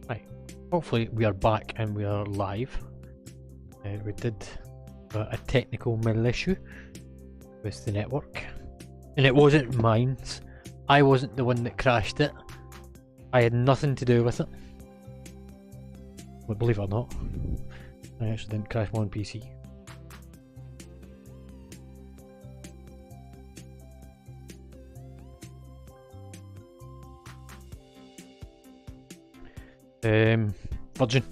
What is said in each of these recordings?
Right, hopefully we are back and we are live. We did a technical issue with the network, and it wasn't mine. I wasn't the one that crashed it. I had nothing to do with it. But believe it or not, I actually didn't crash my own PC. Virgin.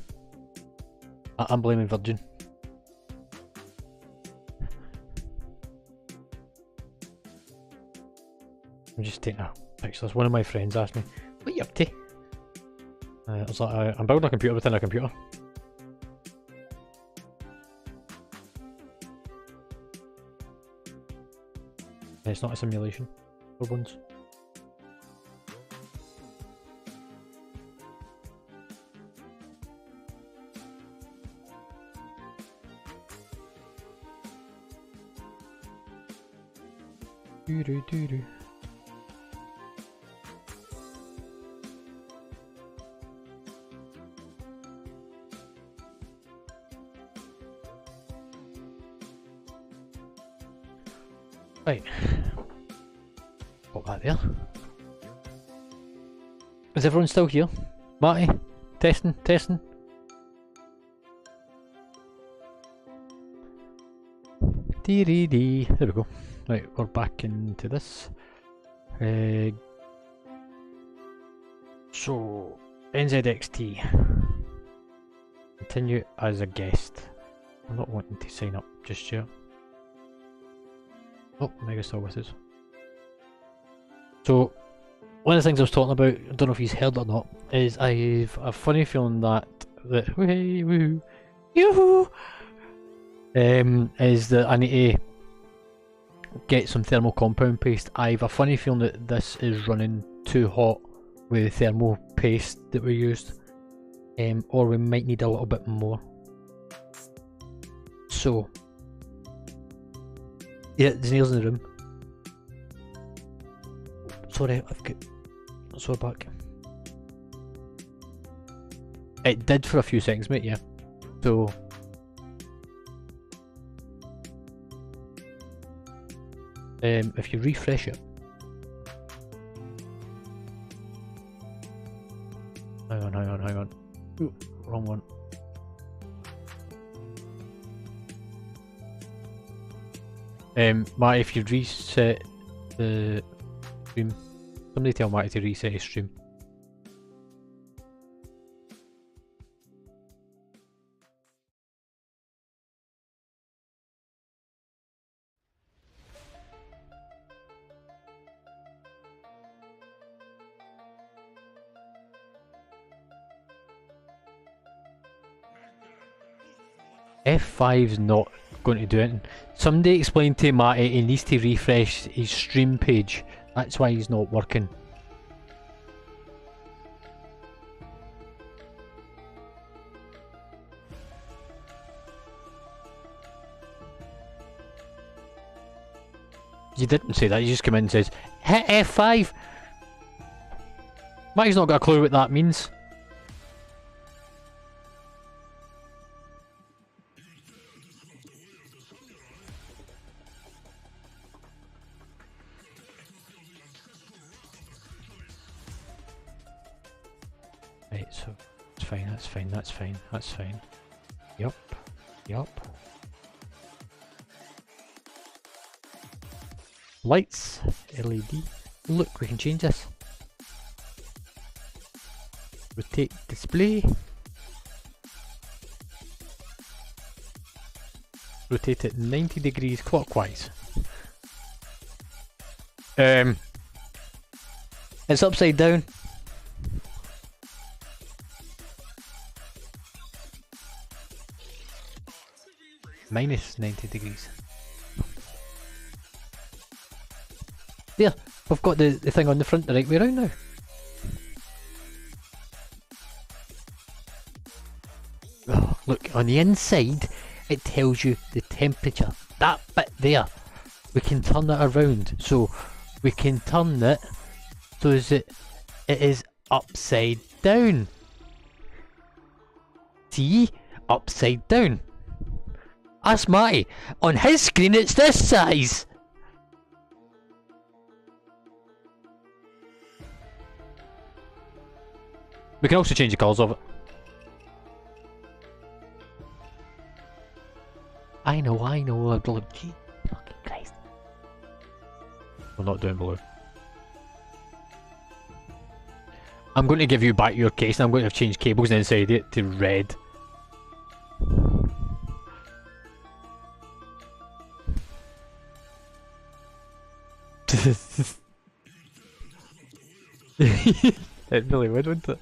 I'm blaming Virgin. I'm just taking a picture. One of my friends asked me, "What are you up to?" I was like, "I'm building a computer within a computer." It's not a simulation for once. Doo-doo-doo-doo. Right, put that there. Is everyone still here? Marty? Testing? Testing? Dee-dee-dee. There we go. Right, we're back into this. So, NZXT. Continue as a guest. I'm not wanting to sign up just yet. Oh, Mega's still with us. So, one of the things I was talking about, I don't know if he's heard it or not, is I've a funny feeling that woohoo, yoo-hoo, is that I need to get some thermal compound paste. I've a funny feeling that this is running too hot with the thermal paste that we used, or we might need a little bit more. So, yeah, Neil's in the room. Sorry, I've got a sore back. It did for a few seconds, mate, yeah. So, if you refresh it. Hang on. Ooh, wrong one. Matt, if you reset the stream, somebody tell Matty to reset his stream. F5's not going to do it. Somebody explained to Matty he needs to refresh his stream page. That's why he's not working. You didn't say that, you just come in and says, hit F5! Matty's not got a clue what that means. Right, so it's fine, that's fine. Yup. Lights, LED. Look, we can change this. Rotate display. Rotate it 90 degrees clockwise. It's upside down. Minus 90 degrees. There, we've got the thing on the front the right way around now. Oh, look, on the inside it tells you the temperature. That bit there, we can turn it around. So we can turn it so that it is upside down. PC upside down. Ask Matty. On his screen it's this size! We can also change the colours of it. I know, gee, fucking Christ. We're not doing blue. I'm going to give you back your case and I'm going to change cables inside it to red. It really would, wouldn't it?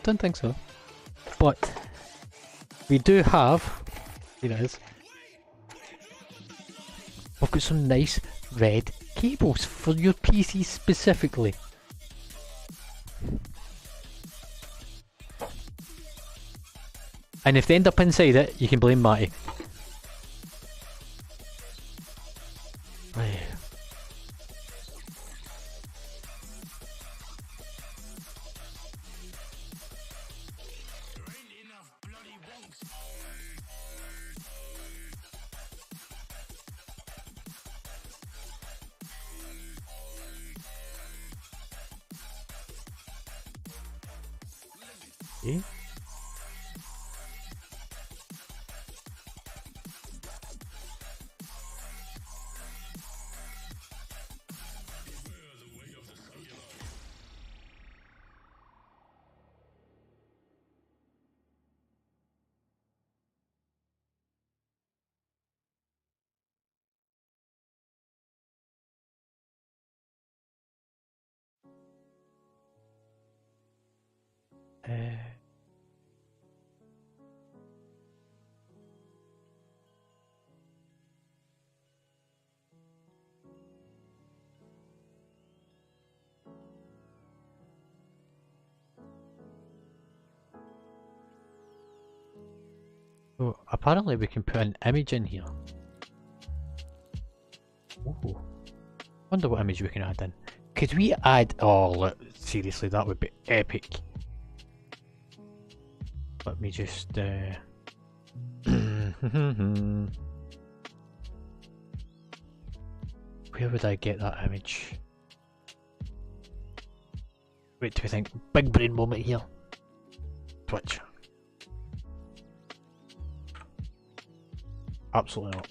Don't think so. But we do have. Here it is. I've got some nice red cables for your PC specifically. And if they end up inside it, you can blame Matty. Okay. So apparently we can put an image in here. Ooh. Wonder what image we can add in. Could we add? Oh, look, seriously, that would be epic. Let me just. Where would I get that image? Wait till we think. Big brain moment here. Twitch. Absolutely not.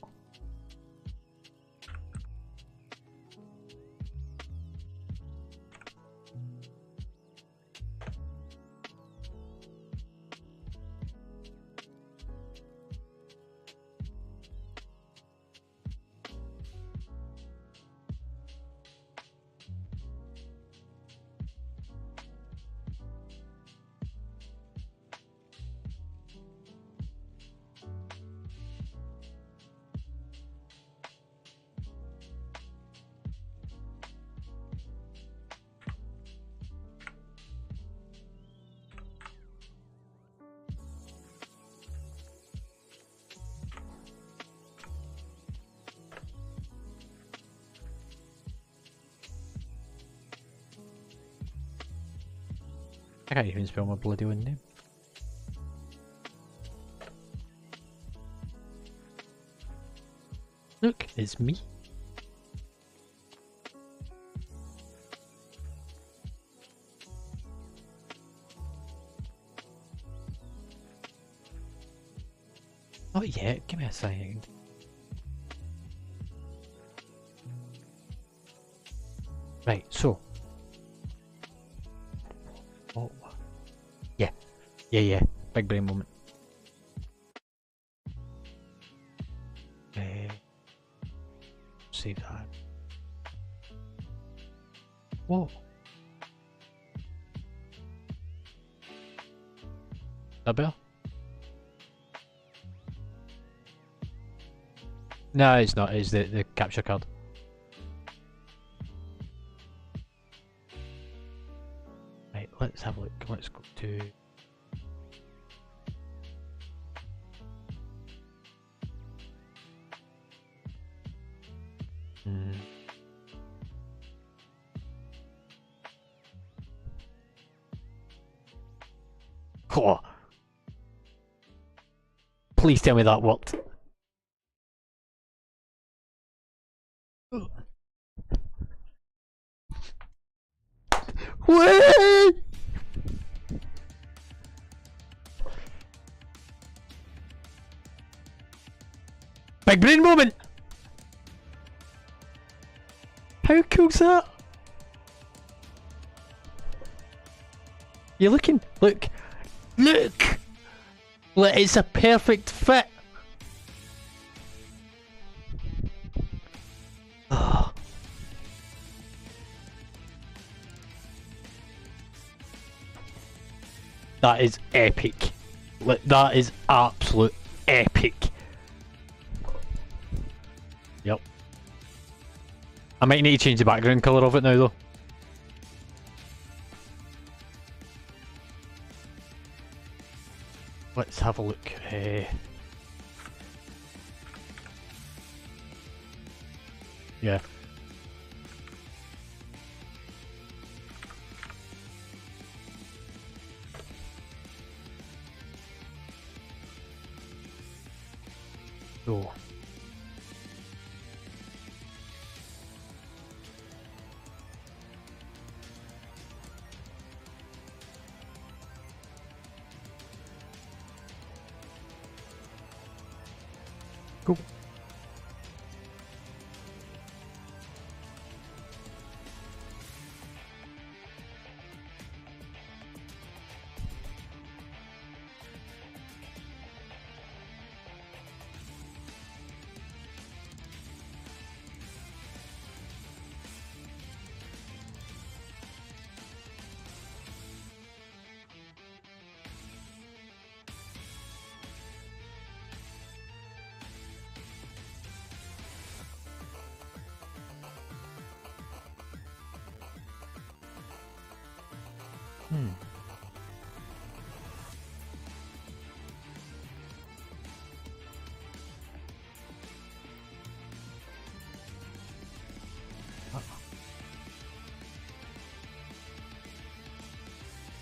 I can't even spell my bloody own name. Look, it's me. Not yet, give me a second. Right, so. Oh. Yeah. Big brain moment. Save that. Whoa. That better? No, it's not. It's the capture card. Right, let's have a look. Let's go to... Hmm. Oh, please tell me that worked. Wait! Big brain moment! How cool's that? You're looking. Look! Look! Look, it's a perfect fit! Oh. That is epic. Look, that is absolute epic. Yep. I might need to change the background colour of it now though. Let's have a look. Yeah. So. Cool.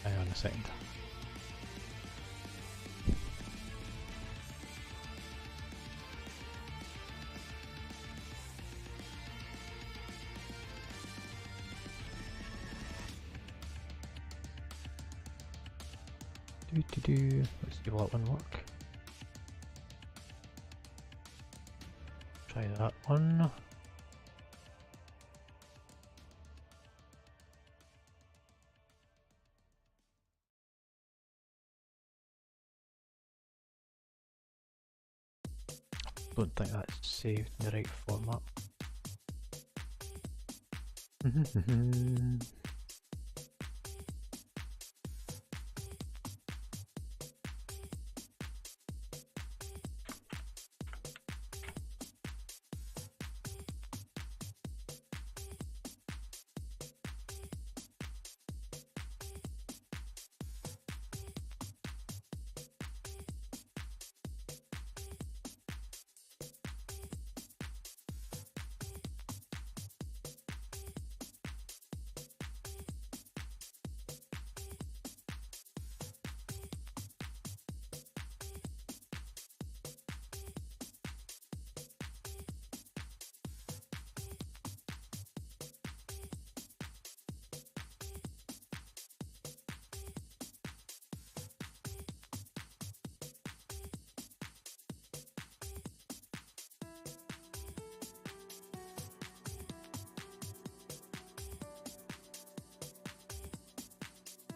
Hang on a second. Let's see, will that one work? Try that one. Don't think that's saved in the right format.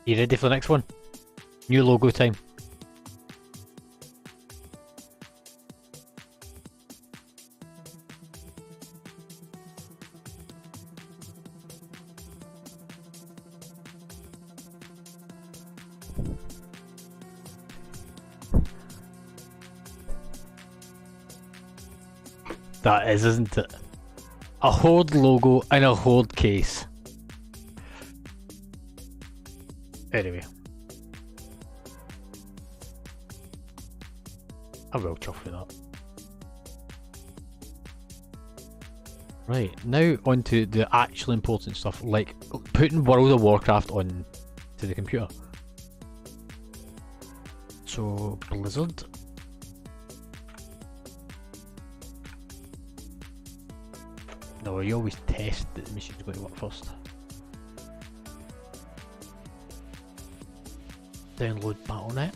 You ready for the next one? New logo time. That is, isn't it? A Horde logo and a Horde case. Anyway. I will chuff with that. Right, now on to the actual important stuff, like putting World of Warcraft on to the computer. So, Blizzard. No, you always test that the machine's going to work first. Download Battle.net.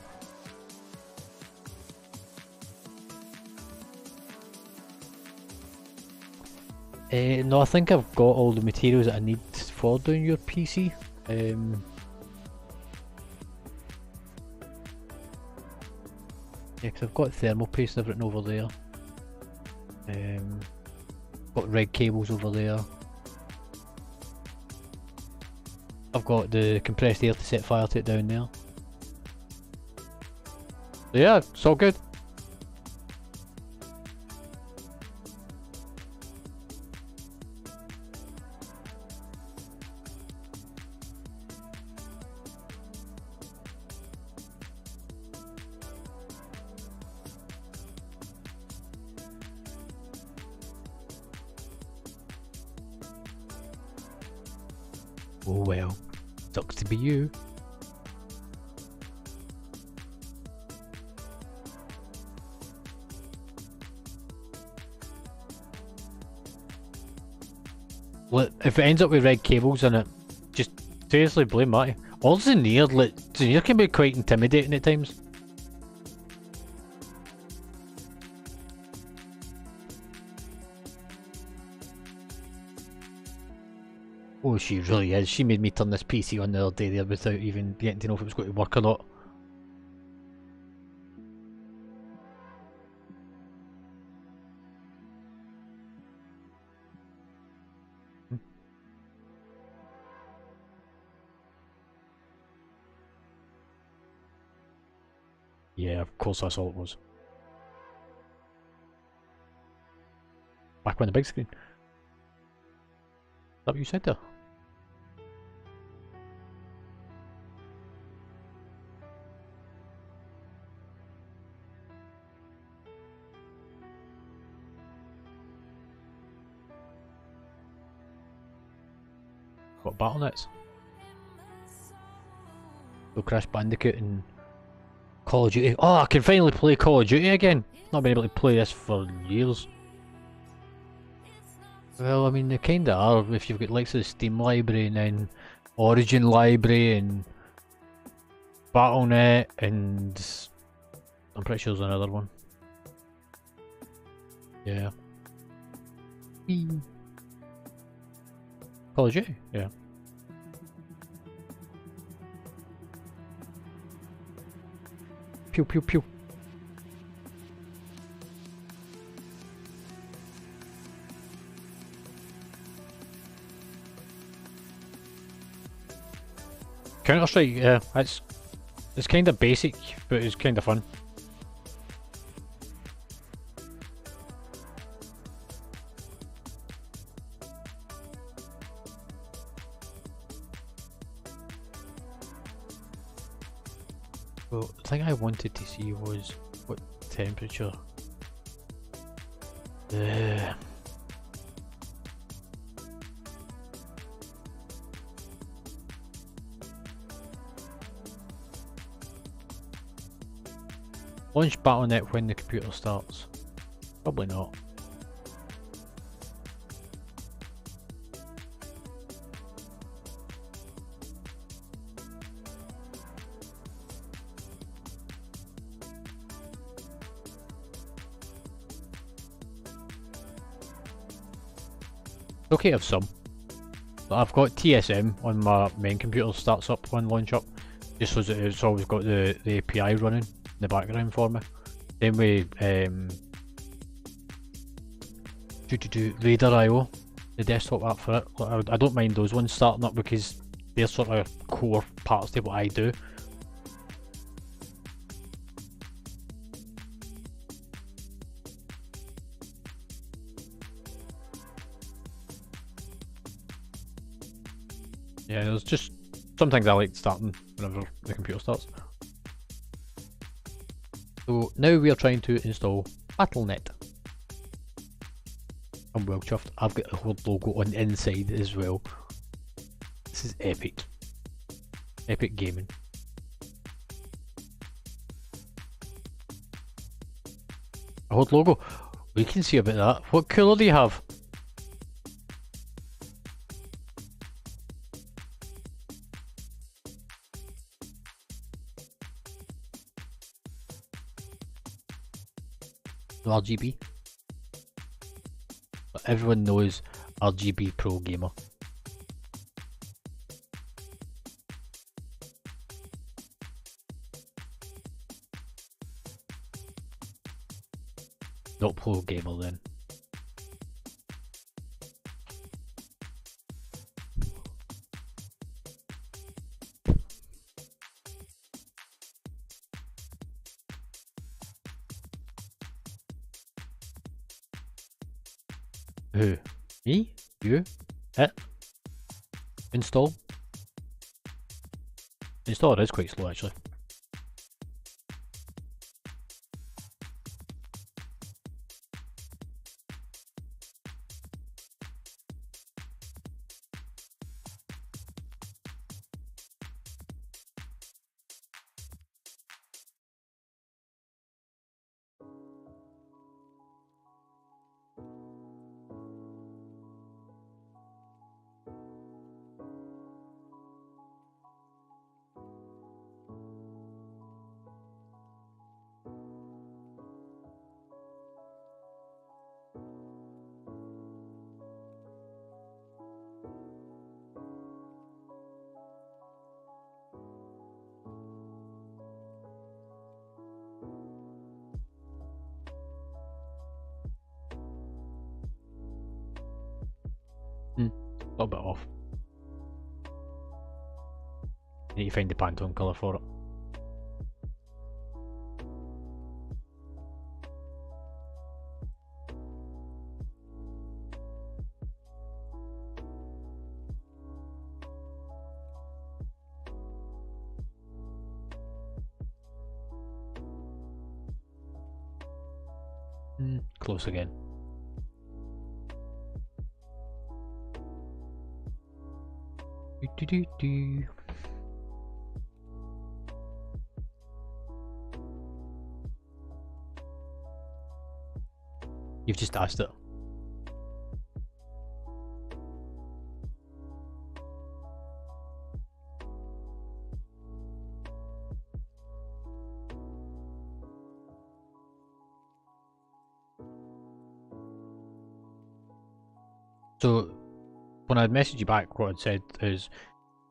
No, I think I've got all the materials that I need for doing your PC. Yeah, because I've got thermal paste and everything over there. Got red cables over there. I've got the compressed air to set fire to it down there. So yeah, it's all good. Oh well, sucks to be you. Look, if it ends up with red cables in it, just seriously blame Matty. All Xeneer, like, Xeneer can be quite intimidating at times. Oh, she really is. She made me turn this PC on the other day there without even getting to know if it was going to work or not. Yeah, of course that's all it was. Back on the big screen. Is that what you said there? What, Battle.nets? So Crash Bandicoot and Call of Duty. Oh, I can finally play Call of Duty again. Not been able to play this for years. Well, I mean, they kinda are if you've got likes of the Steam library and then Origin library and Battle.net and I'm pretty sure there's another one. Yeah. Call of Duty? Yeah. Pew pew pew. Counter-Strike, yeah, it's kind of basic, but it's kind of fun. Well, the thing I wanted to see was what temperature. Launch Battle.net when the computer starts. Probably not. Okay, I have some. But I've got TSM on my main computer, starts up on launch up, just so that it's always got the API running in the background for me. Same way, Radar.io, the desktop app for it. I don't mind those ones starting up because they're sort of core parts to what I do. Yeah, there's just some things I like starting whenever the computer starts. So now we are trying to install Battle.net. I'm well chuffed. I've got the whole logo on the inside as well. This is epic. Epic gaming. A whole logo. We can see about that. What colour do you have? RGB. But everyone knows RGB Pro Gamer. Not Pro Gamer then. Who? Me? You? It? Install? Install is quite slow actually. A little bit off. Need to find the Pantone colour for it. Close again. Do. You've just asked it. So, when I messaged you back, what I'd said is,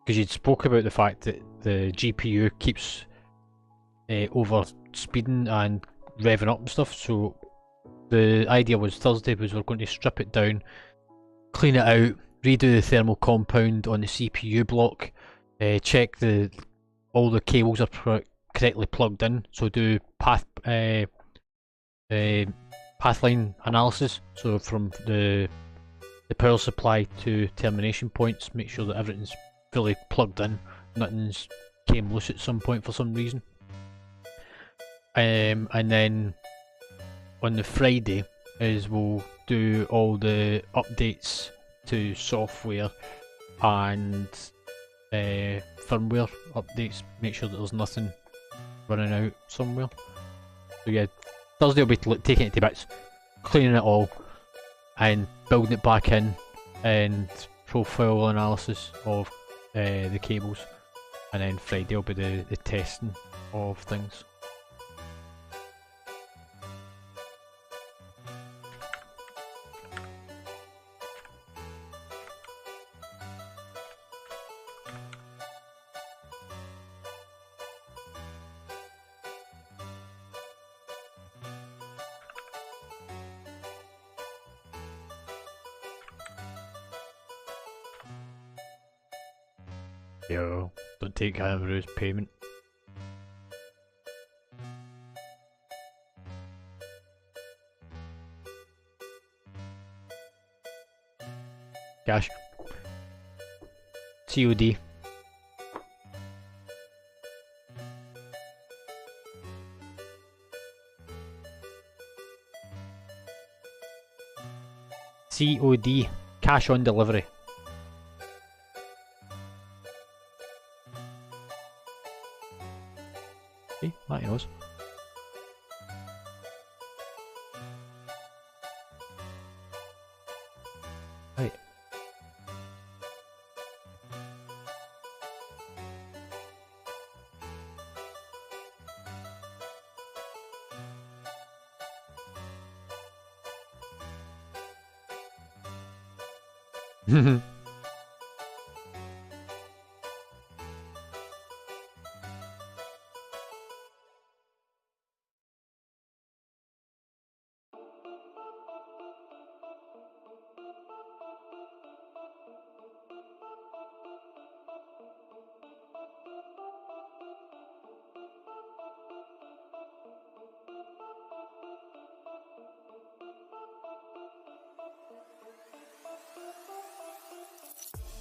because you'd spoke about the fact that the GPU keeps over speeding and revving up and stuff, so the idea was Thursday was we're going to strip it down, clean it out, redo the thermal compound on the CPU block, check all the cables are correctly plugged in, so do pathline analysis, so from the power supply to termination points, make sure that everything's fully plugged in, nothing's came loose at some point for some reason. And then on the Friday is we'll do all the updates to software and firmware updates, make sure that there's nothing running out somewhere. So yeah, Thursday will be taking it to bits, cleaning it all and building it back in, and profile analysis of the cables, and then Friday will be the testing of things. Yo, don't take Kangaroo's payment. Cash. COD. COD, cash on delivery. See, that he knows. Right.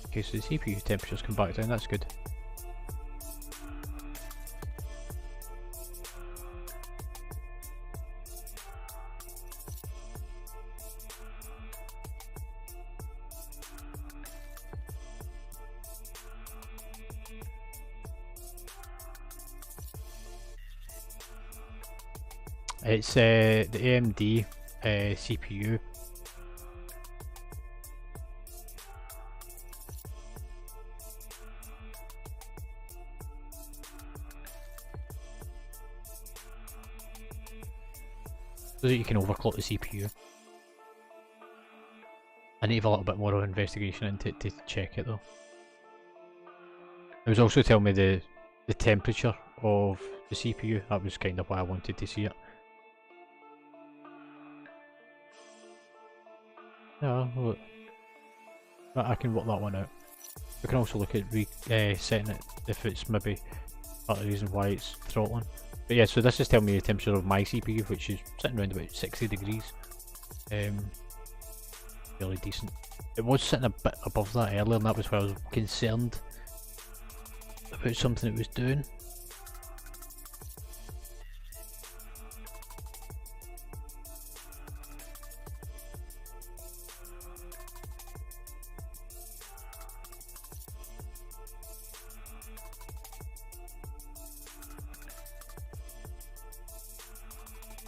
Okay, so the CPU temperature's come back down, that's good. It's the AMD CPU. So that you can overclock the CPU. I need to have a little bit more of an investigation into it to check it though. It was also telling me the temperature of the CPU, that was kind of why I wanted to see it. Yeah, look. I can work that one out. We can also look at setting it if it's maybe part of the reason why it's throttling. But yeah, so this is telling me the temperature of my CPU, which is sitting around about 60 degrees. Really decent. It was sitting a bit above that earlier, and that was why I was concerned about something it was doing.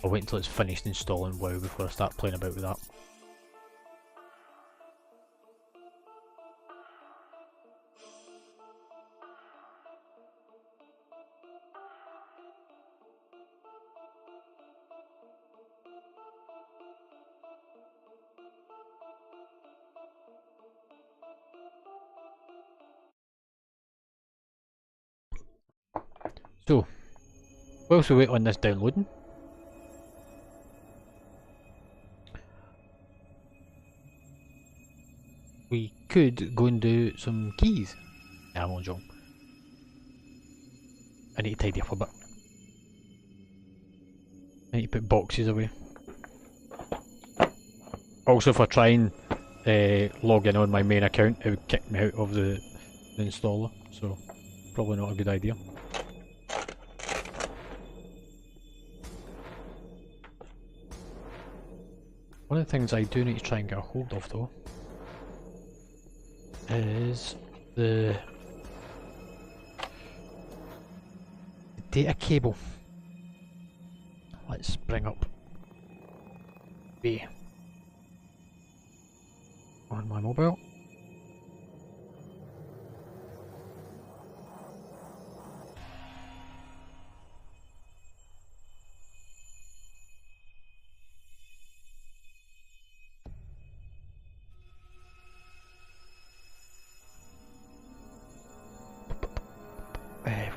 I'll wait until it's finished installing WoW before I start playing about with that. So, whilst we wait on this downloading, we could go and do some keys. Nah, I'm only joking. I need to tidy up a bit. I need to put boxes away. Also, if I try and log in on my main account, it would kick me out of the installer, so probably not a good idea. One of the things I do need to try and get a hold of though is the data cable. Let's bring up B on my mobile.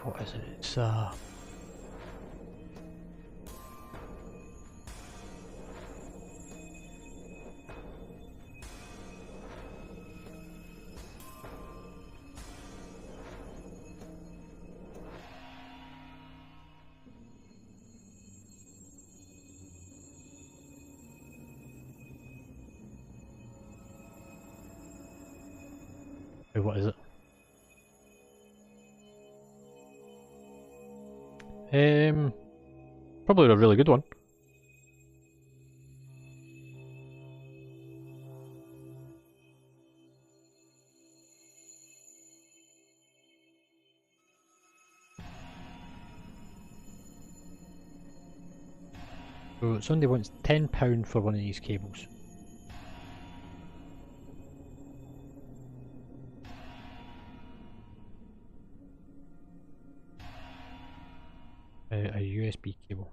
What is it? It's what is it? Probably a really good one. So somebody wants £10 for one of these cables. A USB cable.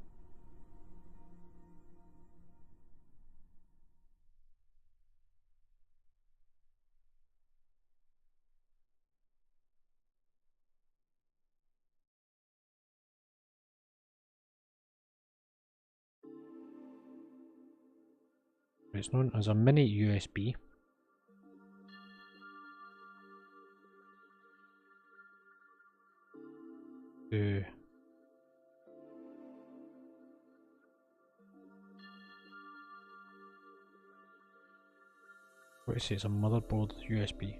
It's known as a mini USB. What is it? It's a motherboard USB.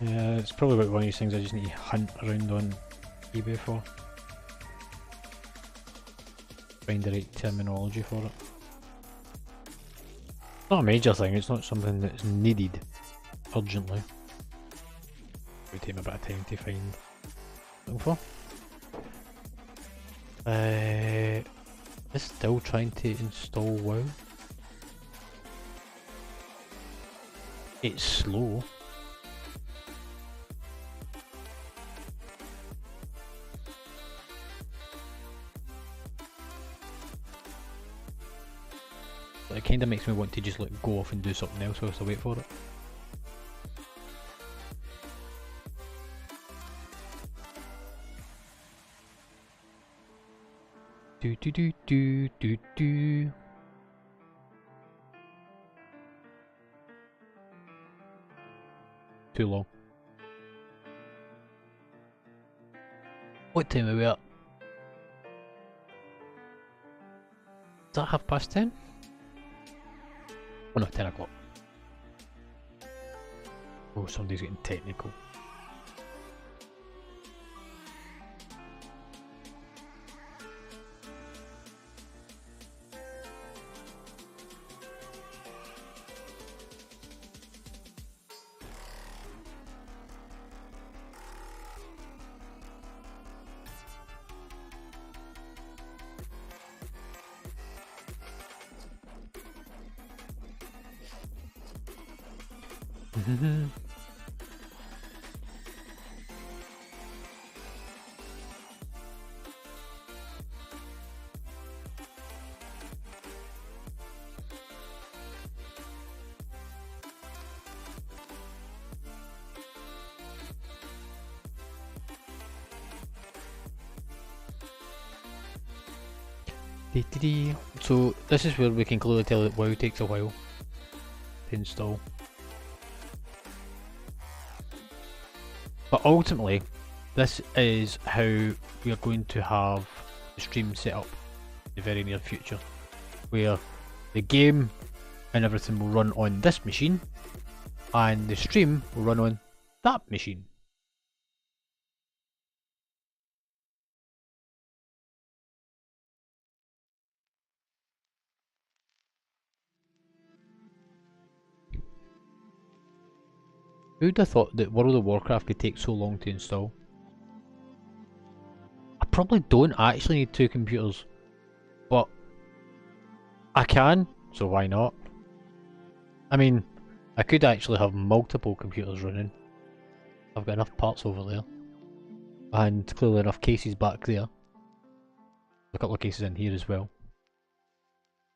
Yeah, it's probably about one of these things I just need to hunt around on eBay for. Find the right terminology for it. It's not a major thing, it's not something that's needed urgently. It would take me a bit of time to find looking for. It's still trying to install WoW. It's slow. It kind of makes me want to just like go off and do something else whilst I wait for it. Do do do do do do. Too long. What time are we at? Is that 10:30? Oh no, 10 o'clock. Oh, somebody's getting technical. So this is where we can clearly tell that WoW takes a while to install. But ultimately, this is how we are going to have the stream set up in the very near future, where the game and everything will run on this machine, and the stream will run on that machine. Who'd have thought that World of Warcraft could take so long to install? I probably don't actually need two computers, but I can, so why not? I mean, I could actually have multiple computers running. I've got enough parts over there, and clearly enough cases back there. A couple of cases in here as well.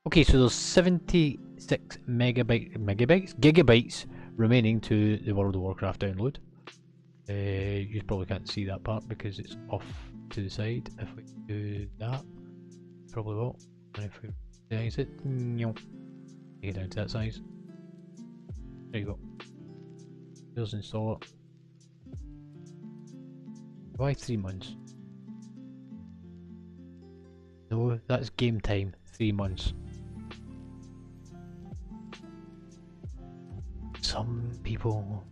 Okay, so there's 76 gigabytes remaining to the World of Warcraft download. You probably can't see that part because it's off to the side. If we do that, probably will. And if we size it, take it down to that size. There you go. Here's install it. Why 3 months? No, that's game time. 3 months. Some people.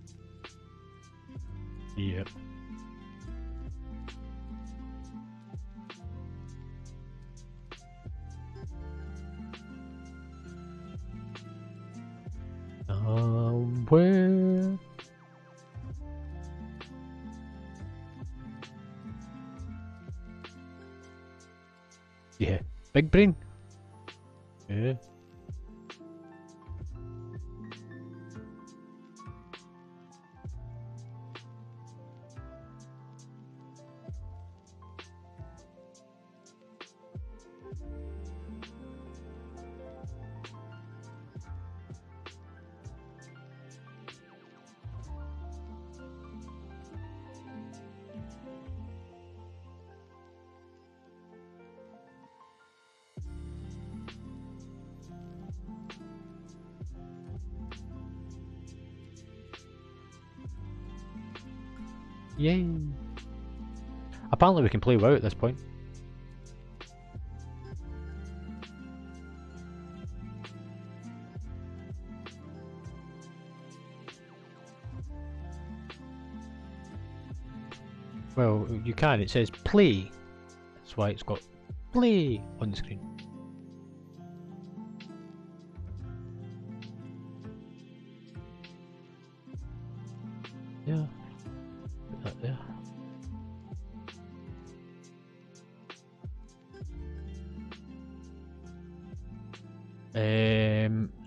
Yep. Somewhere. Yeah. Big brain. Yeah. Yay! Apparently we can play WoW at this point. Well, you can. It says play. That's why it's got play on the screen. Yeah. Put that there.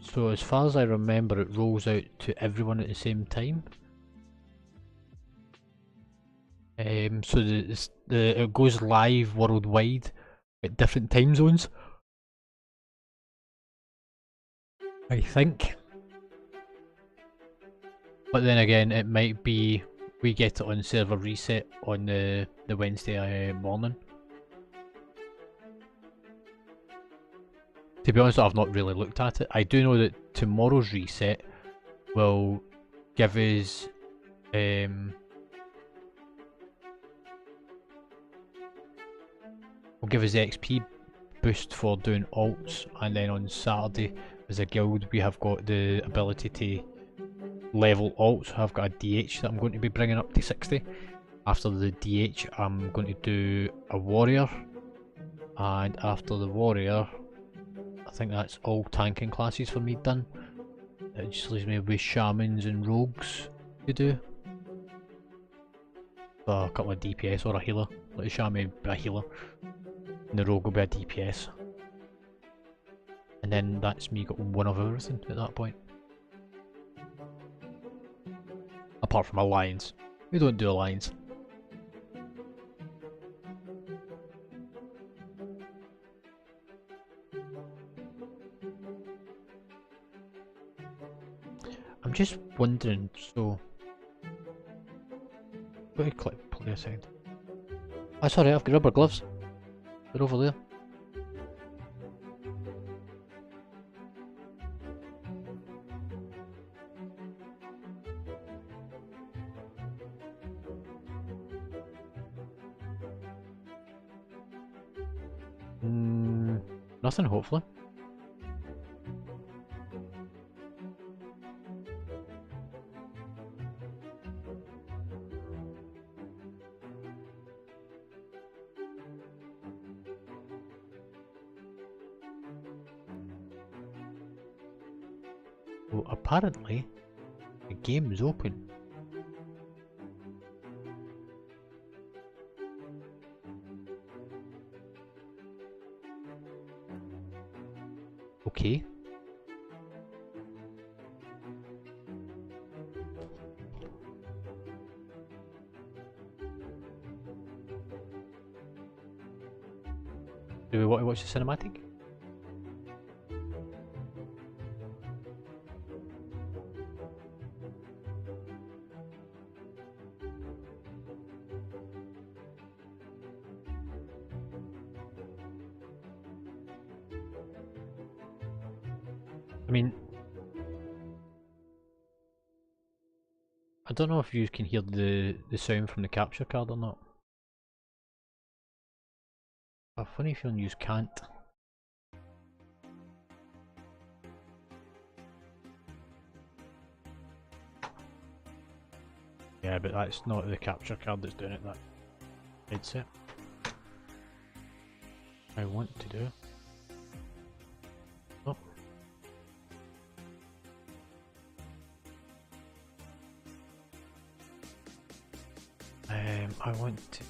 So as far as I remember, it rolls out to everyone at the same time. So it goes live worldwide at different time zones, I think. But then again, it might be we get it on server reset on the Wednesday morning. To be honest, I've not really looked at it. I do know that tomorrow's reset will give us the XP boost for doing alts, and then on Saturday as a guild we have got the ability to level alts. I've got a DH that I'm going to be bringing up to 60. After the DH I'm going to do a warrior, and after the warrior I think that's all tanking classes for me done. It just leaves me with shamans and rogues to do. A couple of DPS or a healer. Like the shaman will be a healer, and the rogue will be a DPS. And then that's me got one of everything at that point. Apart from alliance. We don't do alliance. I'm just wondering, so... Wait, click play a second. Oh, sorry, I've got rubber gloves. They're over there. Nothing, hopefully. Well, apparently, the game is open. Okay. Do we want to watch the cinematic? I mean, I don't know if you can hear the sound from the capture card or not. A funny feeling you can't. Yeah, but that's not the capture card that's doing it, that headset. I want to do. Oh. I want to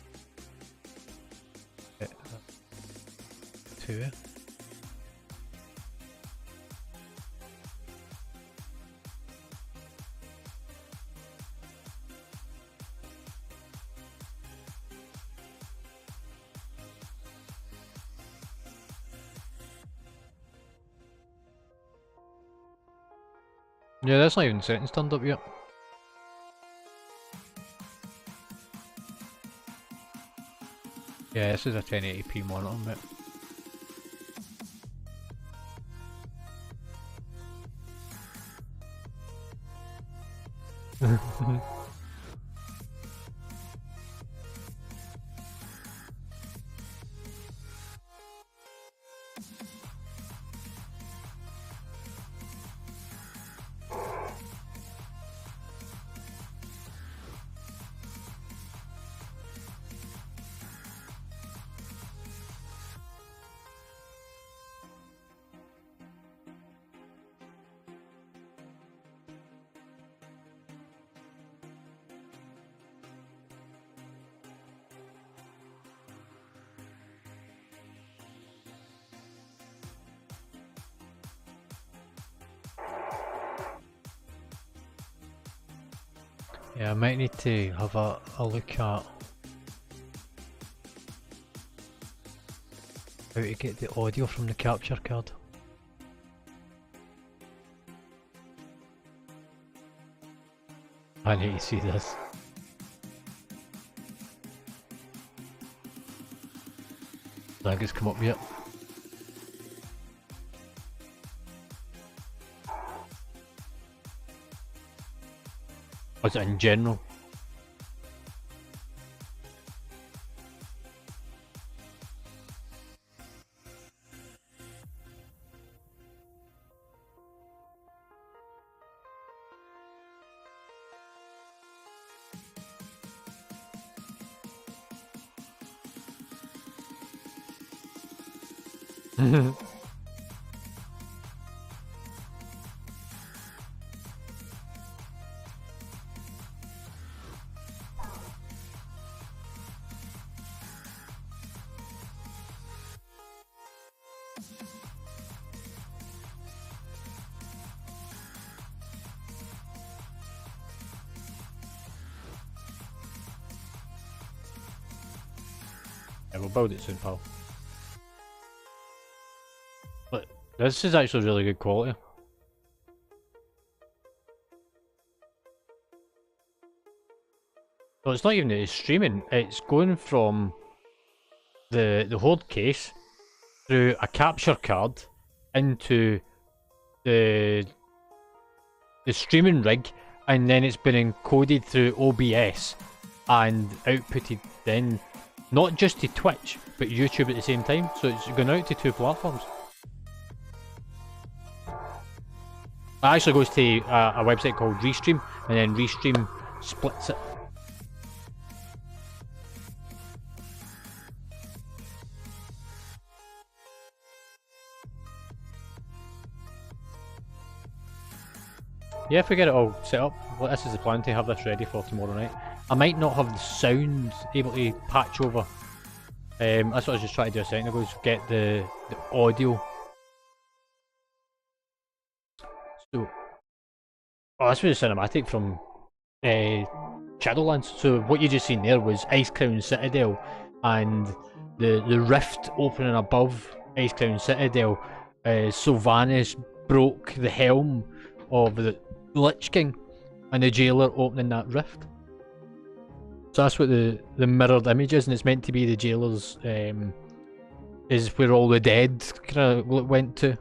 get that to it. Yeah, that's not even settings turned up yet. Yeah, this is a 1080p monitor, mate. Yeah, I might need to have a look at how to get the audio from the capture card. I need to see this. I think it's come up yet. Was it in general? Yeah, we'll build it soon, pal. But this is actually really good quality. So it's not even that it's streaming, it's going from the hard case through a capture card into the streaming rig, and then it's been encoded through OBS and outputted then not just to Twitch but YouTube at the same time, so it's going out to two platforms. It actually goes to a website called Restream, and then Restream splits it. Yeah, if we get it all set up, well, this is the plan, to have this ready for tomorrow night. I might not have the sound able to patch over. That's what I was just trying to do a second ago, is get the audio. So, oh, this was a cinematic from Shadowlands. So what you just seen there was Icecrown Citadel, and the rift opening above Icecrown Citadel. Sylvanas broke the helm of the Lich King, and the jailer opening that rift. So that's what the mirrored image is, and it's meant to be the jailer's is where all the dead kind of went to.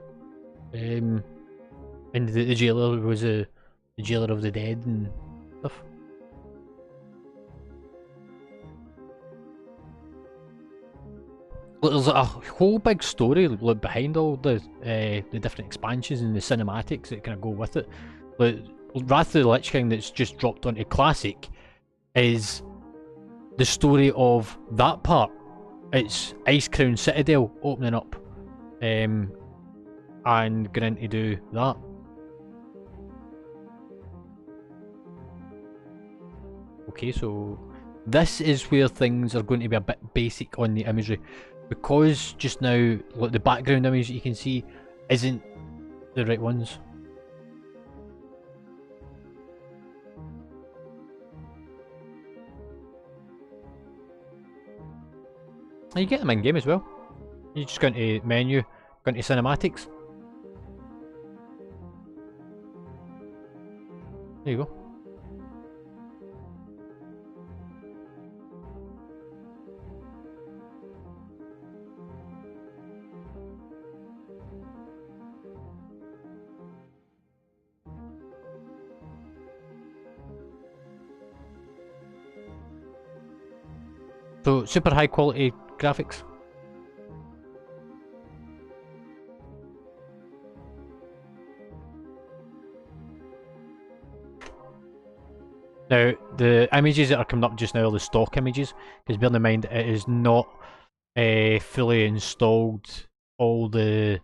And the jailer was the jailer of the dead and stuff. Look, there's a whole big story like, behind all the different expansions and the cinematics that kind of go with it. Like, Wrath of the Lich King that's just dropped onto Classic is the story of that part. It's Ice Crown Citadel opening up, and going to do that. Okay, so this is where things are going to be a bit basic on the imagery, because just now, like the background image that you can see isn't the right ones. And you get them in game as well. You just go into menu, go into cinematics. There you go. So super high quality graphics. Now, the images that are coming up just now are the stock images, because bear in mind it is not fully installed all the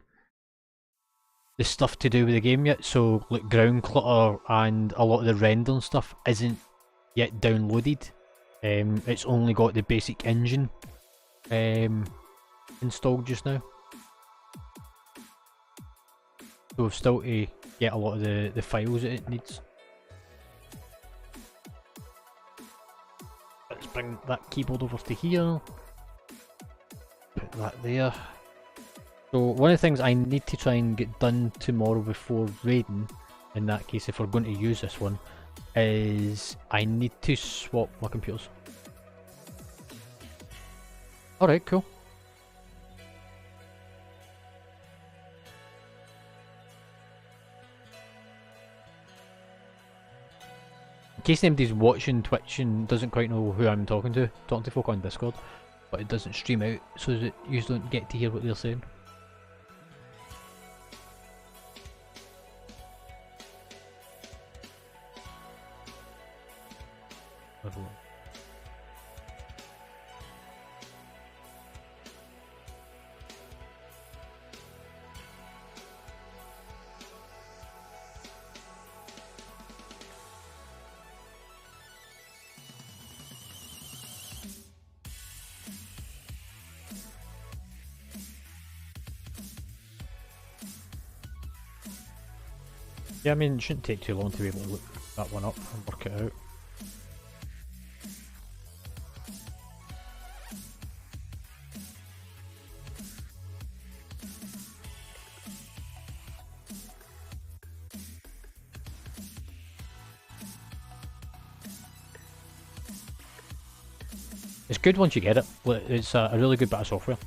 stuff to do with the game yet, so like ground clutter and a lot of the rendering stuff isn't yet downloaded. It's only got the basic engine installed just now. So we've still to get a lot of the files that it needs. Let's bring that keyboard over to here. Put that there. So one of the things I need to try and get done tomorrow before raiding, in that case if we're going to use this one, is I need to swap my computers. Alright, cool. In case anybody's watching Twitch and doesn't quite know who I'm talking to folk on Discord, but it doesn't stream out so that you don't get to hear what they're saying. Yeah, I mean, it shouldn't take too long to be able to look that one up and work it out. It's good once you get it. It's a really good bit of software.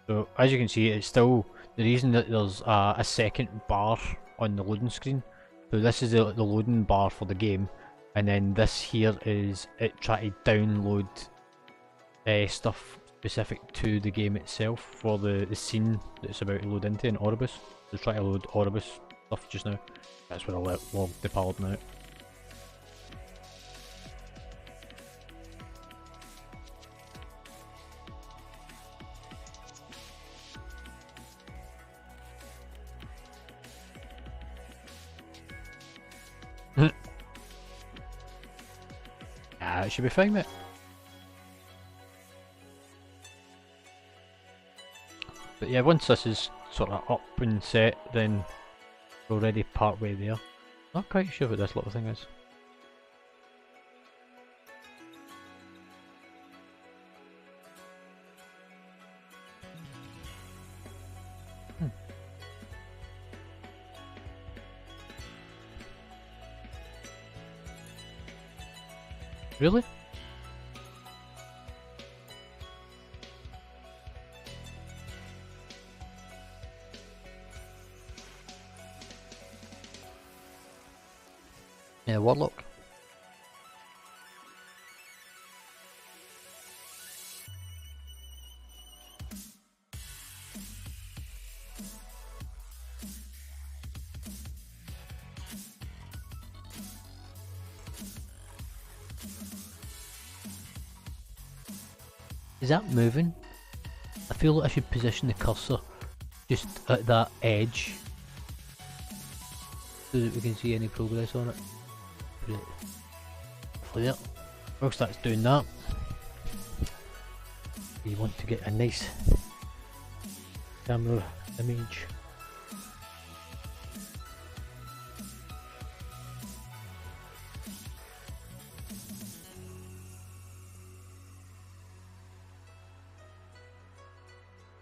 So as you can see, it's still the reason that there's a second bar on the loading screen. So this is the loading bar for the game, and then this here is it trying to download stuff specific to the game itself for the scene that it's about to load into in Oribus. So trying to load Oribus stuff just now. That's where I logged the paladin out. It should be fine, mate. But yeah, once this is sort of up and set, then we're already part way there. Not quite sure what this little thing is. Really? Yeah, Warlock. Is that moving? I feel like I should position the cursor just at that edge so that we can see any progress on it. Put it there. Whilst that's doing that, you want to get a nice camera image.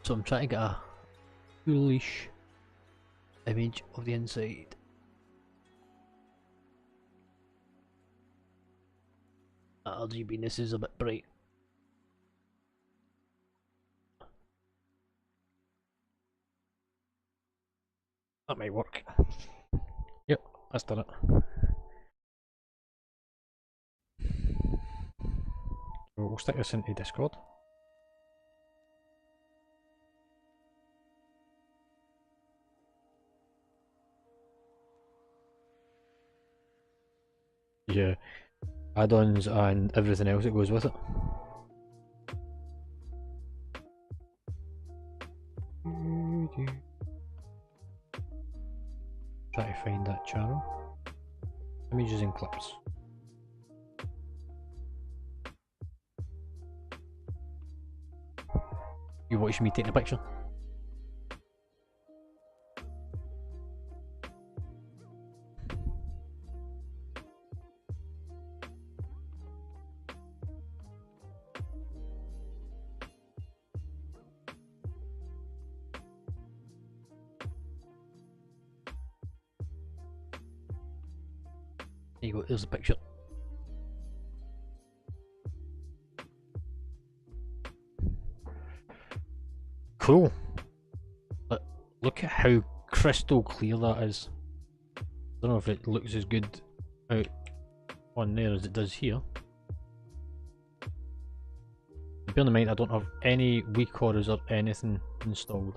So I'm trying to get a foolish image of the inside. That RGBness is a bit bright. That might work. Yep, that's done it. So we'll stick this into Discord. Yeah, add-ons and everything else that goes with it. Try to find that channel. Images and clips. You watching me taking a picture? There you go, there's the picture. Cool. But look at how crystal clear that is. I don't know if it looks as good out on there as it does here. Bear in mind I don't have any recorders or anything installed.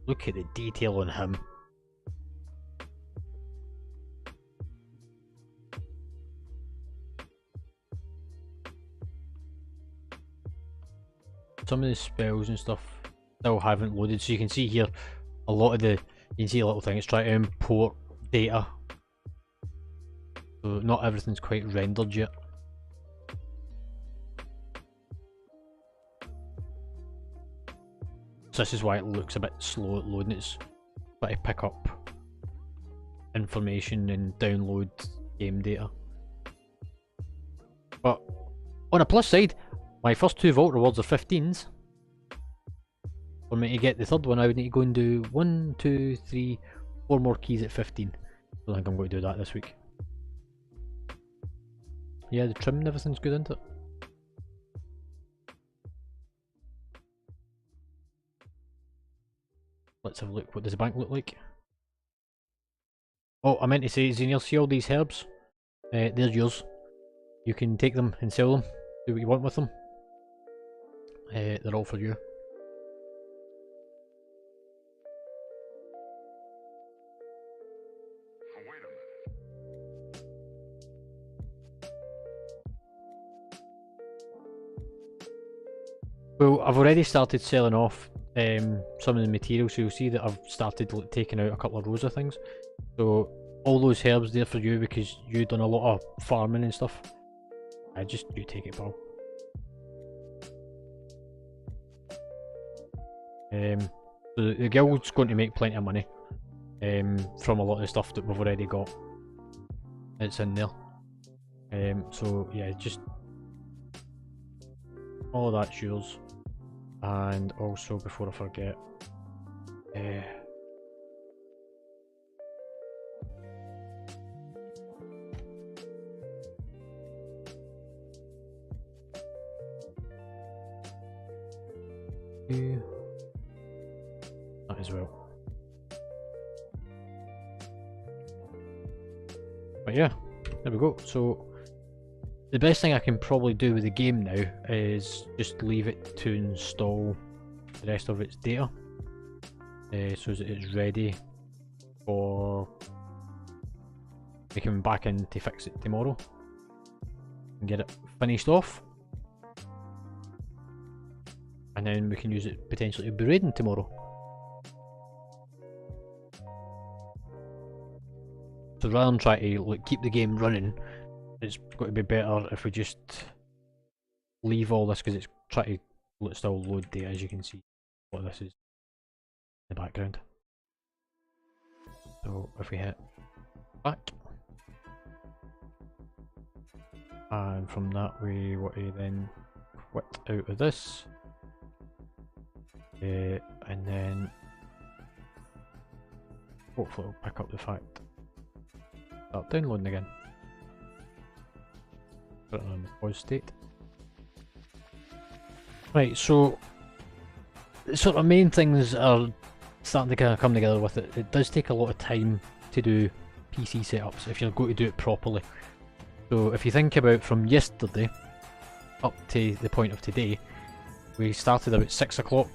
Look at the detail on him. Some of the spells and stuff still haven't loaded, so you can see here a lot of the, you can see a little thing, it's trying to import data. So not everything's quite rendered yet. So this is why it looks a bit slow at loading, it's trying to pick up information and download game data. But on a plus side, my first 2 vault rewards are 15s. For me to get the third one, I would need to go and do 1, 2, 3, 4 more keys at 15. I don't think I'm going to do that this week. Yeah, the trim and everything's good, isn't it? Let's have a look. What does the bank look like? Oh, I meant to say, Xenial, see all these herbs? They're yours. You can take them and sell them. Do what you want with them. They're all for you. Well, I've already started selling off some of the materials, so you'll see that I've started taking out a couple of rows of things. So all those herbs there for you because you've done a lot of farming and stuff. You take it, pal. So the guild's going to make plenty of money from a lot of the stuff that we've already got. It's in there. So yeah, just all of that's yours. And also, before I forget, that as well. But yeah, there we go. So the best thing I can probably do with the game now is just leave it to install the rest of its data, so that it's ready for me coming back in to fix it tomorrow and get it finished off, and then we can use it potentially to be raiding tomorrow. So rather than try to keep the game running, it's got to be better if we just leave all this, because it's trying to still load data, as you can see what this is in the background. So if we hit back, and from that we want to then quit out of this, and then hopefully it'll pick up the fact start downloading again. Put it on the pause state. Right, so the sort of main things are starting to kind of come together with it. It does take a lot of time to do PC setups if you're going to do it properly. So if you think about from yesterday up to the point of today, we started about 6 o'clock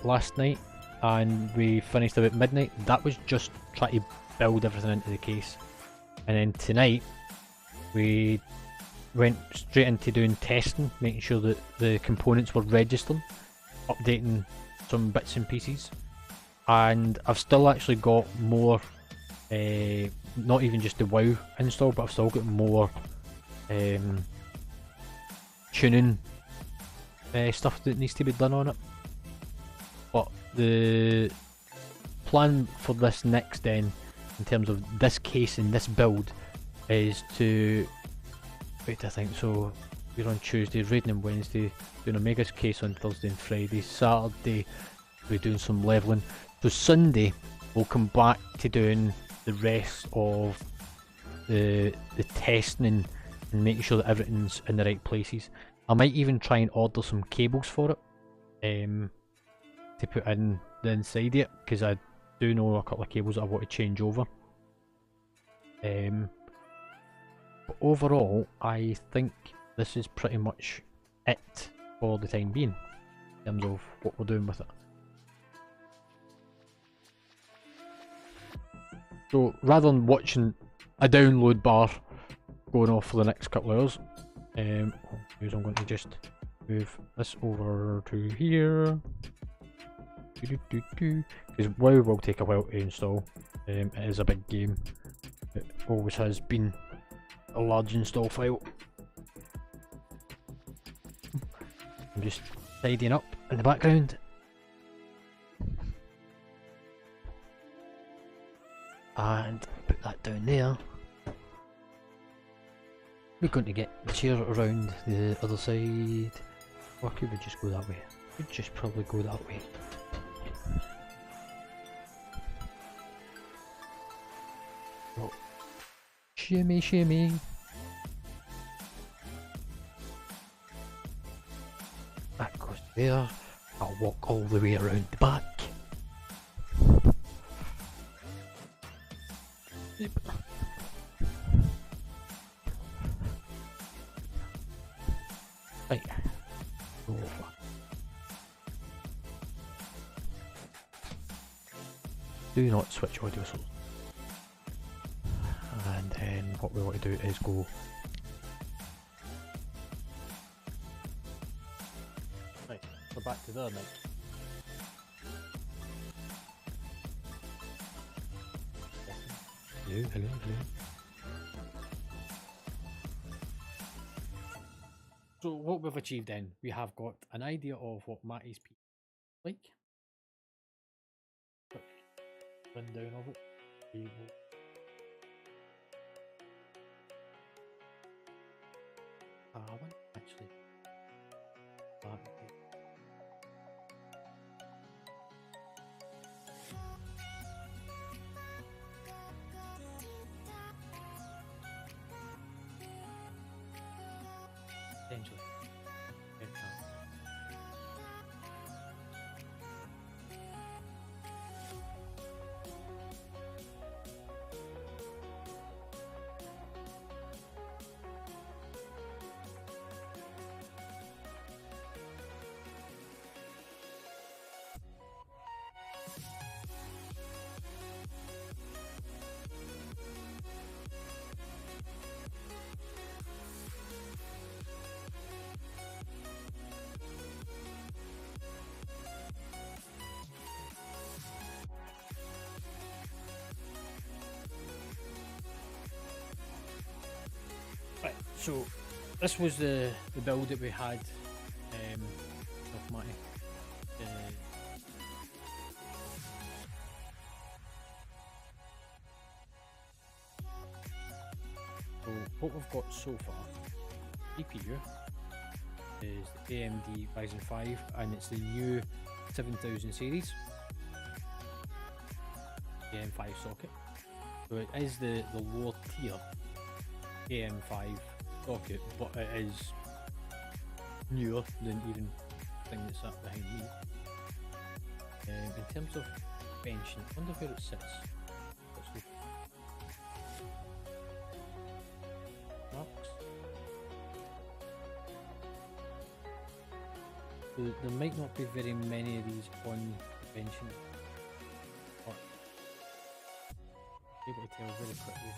last night and we finished about midnight. That was just trying to build everything into the case. And then tonight we went straight into doing testing, making sure that the components were registered, updating some bits and pieces. And I've still actually got more, not even just the WoW install, but I've still got more tuning stuff that needs to be done on it. But the plan for this next then, in terms of this case and this build, is to wait, I think so we're on Tuesday, raiding on Wednesday, doing Omega's case on Thursday and Friday. Saturday we're doing some leveling. So Sunday we'll come back to doing the rest of the testing and making sure that everything's in the right places. I might even try and order some cables for it to put in the inside it, because I do know a couple of cables that I want to change over. But overall, I think this is pretty much it for the time being in terms of what we're doing with it. So rather than watching a download bar going off for the next couple of hours, I'm going to just move this over to here, because WoW will take a while to install. It is a big game. It always has been a large install file. I'm just tidying up in the background. And put that down there. We're going to get the chair around the other side. Or could we just go that way? We'd just probably go that way. Oh. Shimmy, shimmy. That goes there. I'll walk all the way around the back. Yep. Right. Go over. Do not switch audio source. And then what we want to do is go right, so back to there now. Hello, hello, hello. So what we've achieved then, we have got an idea of what Matty's PC is like. rundown of it. We will... I haven't actually. Potentially. Right, so this was the build that we had of my so what we've got so far, CPU is the AMD Ryzen 5 and it's the new 7000 series AM5 socket. So it is the lower tier AM5 socket, but it is newer than even the thing that's sat behind me. In terms of benching, I wonder where it sits. Marks. So there might not be very many of these on benching, but I'll be able to tell very quickly.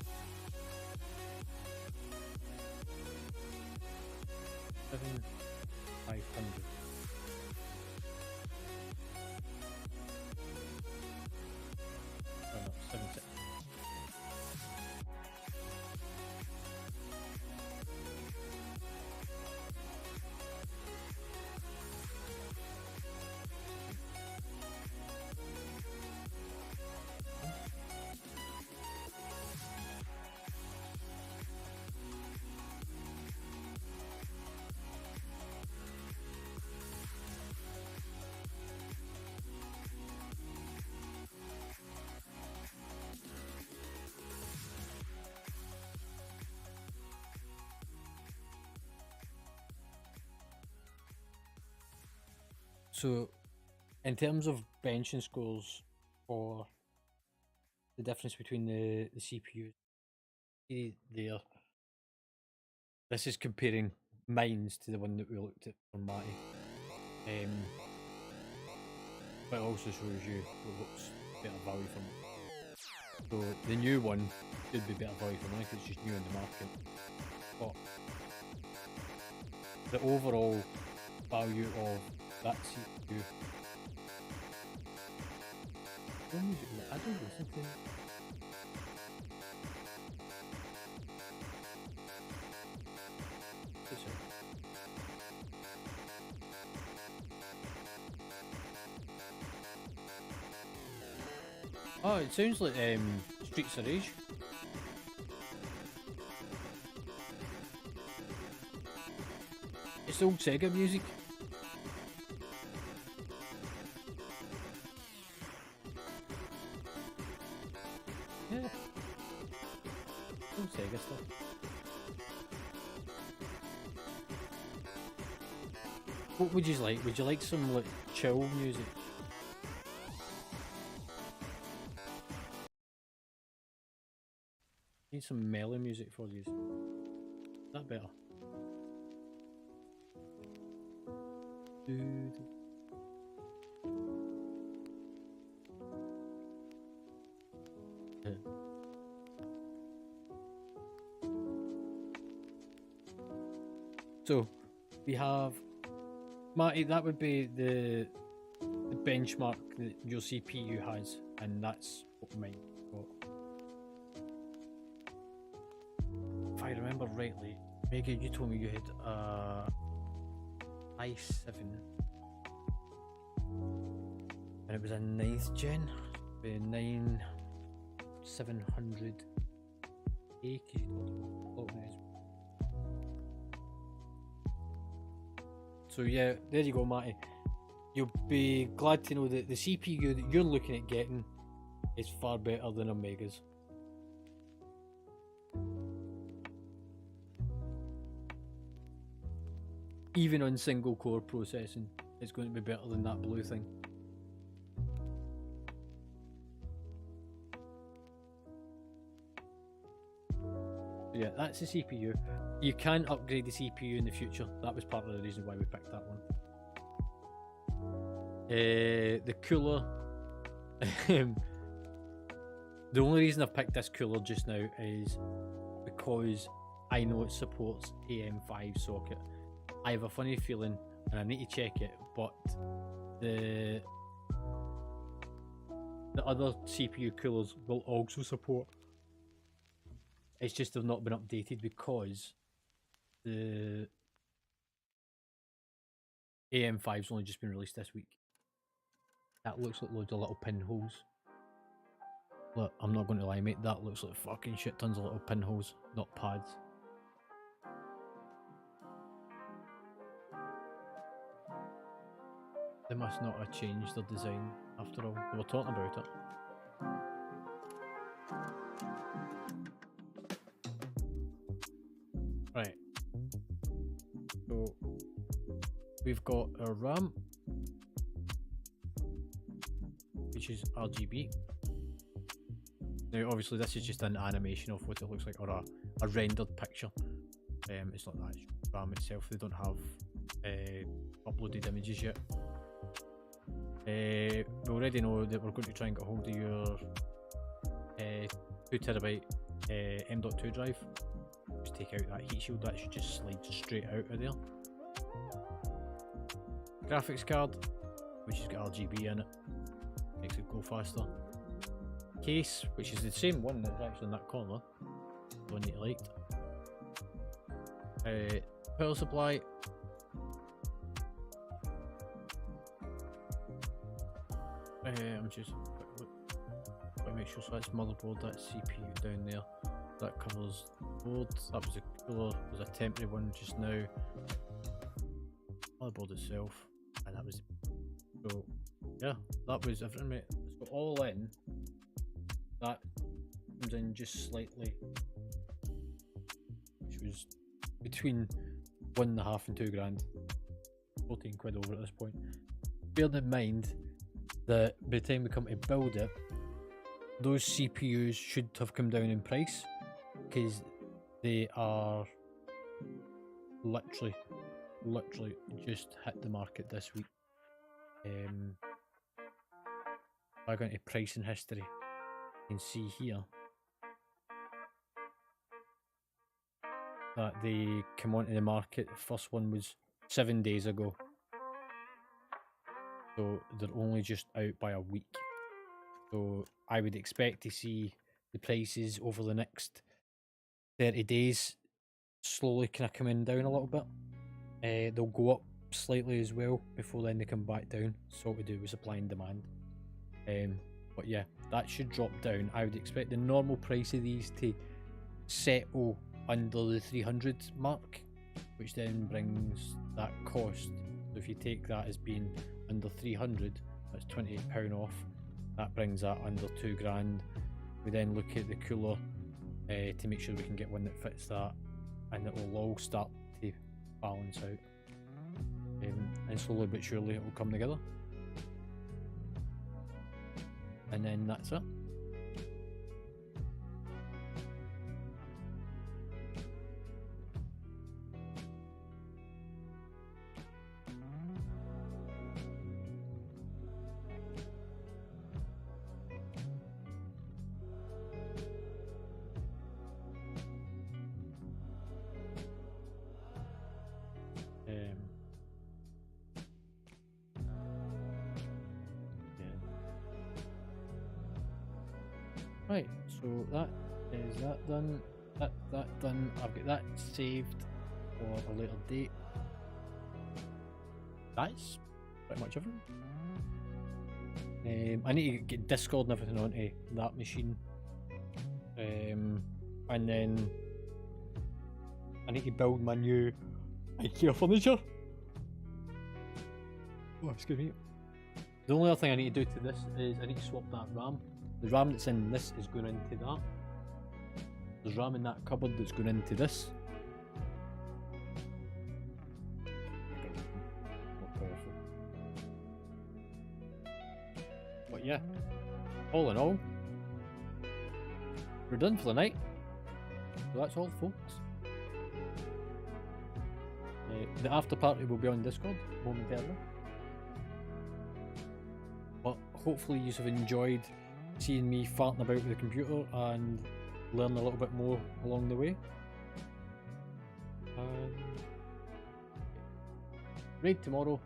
7,500. Oh no, 7,600. So, in terms of benching scores for the difference between the CPUs, see there, this is comparing mines to the one that we looked at for Matty. But it also shows you what looks better value for money. So the new one should be better value for money because it's just new in the market. But the overall value of that CPU, I don't listen to it. Oh, it sounds like Streets of Rage. It's old Sega music. Yeah. Old Sega stuff. What would you like? Would you like some like chill music? Need some mellow music for you. Is that better? So we have Matty, that would be the benchmark that your CPU has, and that's what mine got. If I remember rightly, Megan, you told me you had i7 and it was a 9th gen. 9700 A. So yeah, there you go, Matty. You'll be glad to know that the CPU that you're looking at getting is far better than Omega's. Even on single core processing, it's going to be better than that blue thing. Yeah, that's the CPU. You can upgrade the CPU in the future. That was part of the reason why we picked that one. The cooler. The only reason I've picked this cooler just now is because I know it supports AM5 socket. I have a funny feeling, and I need to check it, but the other CPU coolers will also support. It's just they've not been updated because the AM5's only just been released this week. That looks like loads of little pinholes. Look, I'm not going to lie, mate, that looks like fucking shit tons of little pinholes, not pads. They must not have changed their design after all. They were talking about it. Right. So we've got our RAM, which is RGB. Now obviously this is just an animation of what it looks like, or a rendered picture. It's not that RAM itself, they don't have uploaded images yet. We already know that we're going to try and get hold of your 2TB M.2 drive. Just take out that heat shield, that should just slide straight out of there. Graphics card, which has got RGB in it, makes it go faster. Case, which is the same one that's actually in that corner, the one that you liked. Power supply. I'm just make sure, so that's motherboard, that's CPU down there, that covers the board, that was a cooler, there's a temporary one just now, motherboard itself, and that was, so yeah, that was everything, mate. So all in, that comes in just slightly, which was between £1.5 and £2 grand, 14 quid over at this point. Bear in mind that by the time we come to build it, those CPUs should have come down in price because they are literally just hit the market this week. If I go into pricing history, you can see here that they came onto the market. The first one was 7 days ago. So they're only just out by a week. So I would expect to see the prices over the next 30 days slowly kind of coming down a little bit. They'll go up slightly as well before then they come back down. So to do with supply and demand. But yeah, that should drop down. I would expect the normal price of these to settle under the 300 mark, which then brings that cost. So if you take that as being under 300, that's £28 off. That brings that under £2 grand. We then look at the cooler to make sure we can get one that fits that, and it will all start to balance out. And slowly but surely it will come together. And then that's it. Right, so that is that done. That done. I've got that saved for a later date. That's pretty much everything. I need to get Discord and everything onto that machine. And then I need to build my new IKEA furniture. Oh, excuse me. The only other thing I need to do to this is I need to swap that RAM. The RAM that's in this is going into that. There's RAM in that cupboard that's going into this. Not powerful. But yeah, all in all, we're done for the night. So that's all, folks. The after party will be on Discord momentarily. But hopefully you have enjoyed seeing me farting about with the computer and learn a little bit more along the way. Raid tomorrow.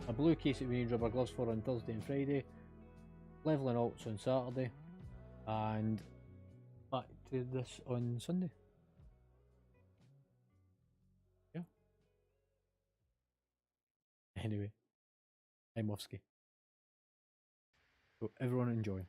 A blue case that we need rubber gloves for on Thursday and Friday. Leveling alts on Saturday. And back to this on Sunday. Yeah. Anyway, I'm Offski. So everyone enjoy.